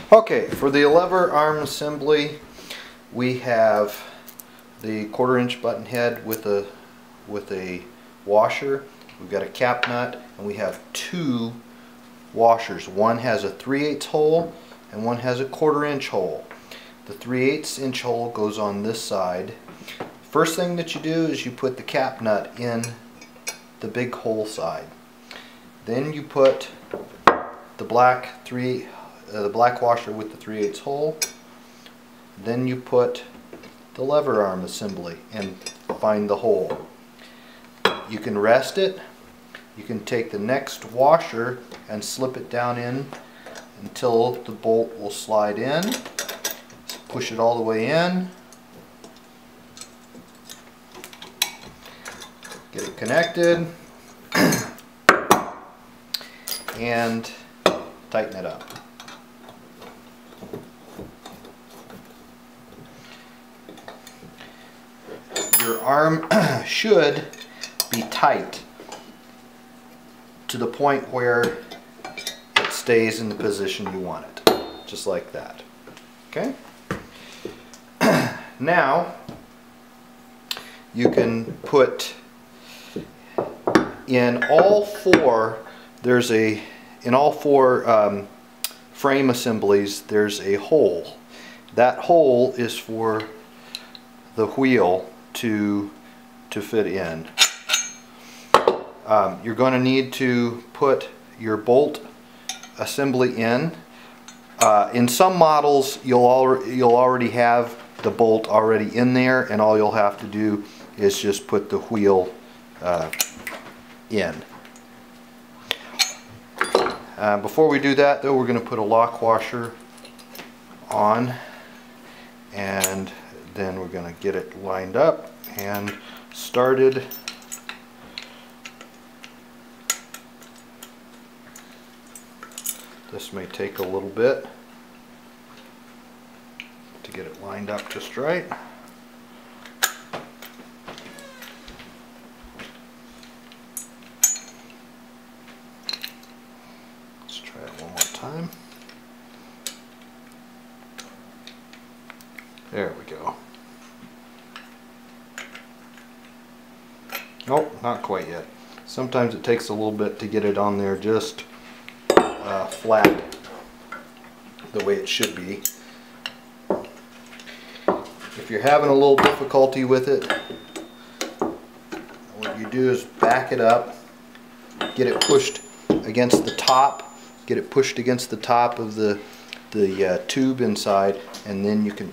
Okay, for the lever arm assembly, we have the 1/4 inch button head with a washer. We've got a cap nut, and we have two washers. One has a 3/8 hole and one has a 1/4 inch hole. The 3/8 inch hole goes on this side. First thing that you do is you put the cap nut in the big hole side. Then you put the black washer with the 3/8 hole. Then you put the lever arm assembly and find the hole. You can rest it. You can take the next washer and slip it down in until the bolt will slide in. Push it all the way in. Get it connected and tighten it up. Your arm should be tight to the point where it stays in the position you want it, just like that. Okay? Now you can put in all four, in all four frame assemblies there's a hole. That hole is for the wheel to fit in. You're going to need to put your bolt assembly in. In some models you'll already have the bolt already in there, and all you'll have to do is just put the wheel in. Before we do that though, we're going to put a lock washer on, and then we're going to get it lined up and started. This may take a little bit to get it lined up just right. Let's try it one more time. There we go. Nope, not quite yet. Sometimes it takes a little bit to get it on there just flat the way it should be. If you're having a little difficulty with it, what you do is back it up, get it pushed against the top, get it pushed against the top of the tube inside, and then you can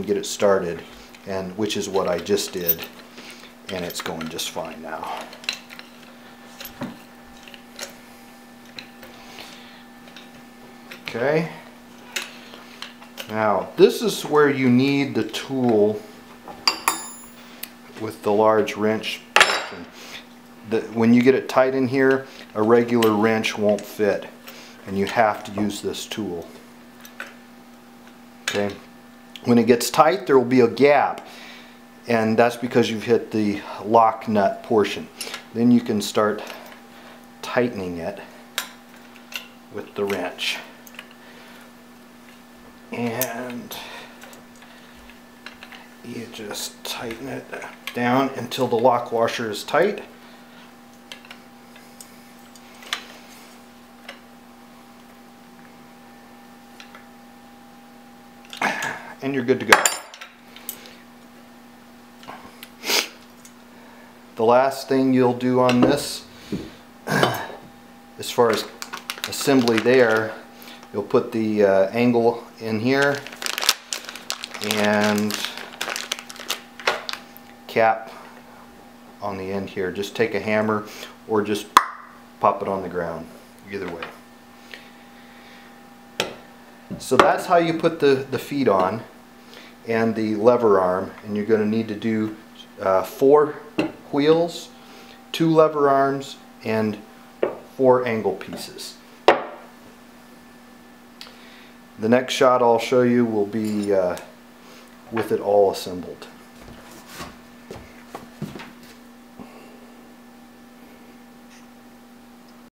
get it started, and which is what I just did, and it's going just fine now. Okay, now this is where you need the tool with the large wrench. When you get it tight in here, a regular wrench won't fit, and you have to use this tool. Okay, when it gets tight there will be a gap, and that's because you've hit the lock nut portion. Then you can start tightening it with the wrench. And you just tighten it down until the lock washer is tight. And you're good to go. The last thing you'll do on this, as far as assembly there, you'll put the angle in here and cap on the end here. Just take a hammer or just pop it on the ground, either way. So that's how you put the feet on and the lever arm, and you're going to need to do 4 wheels, 2 lever arms, and 4 angle pieces. The next shot I'll show you will be with it all assembled.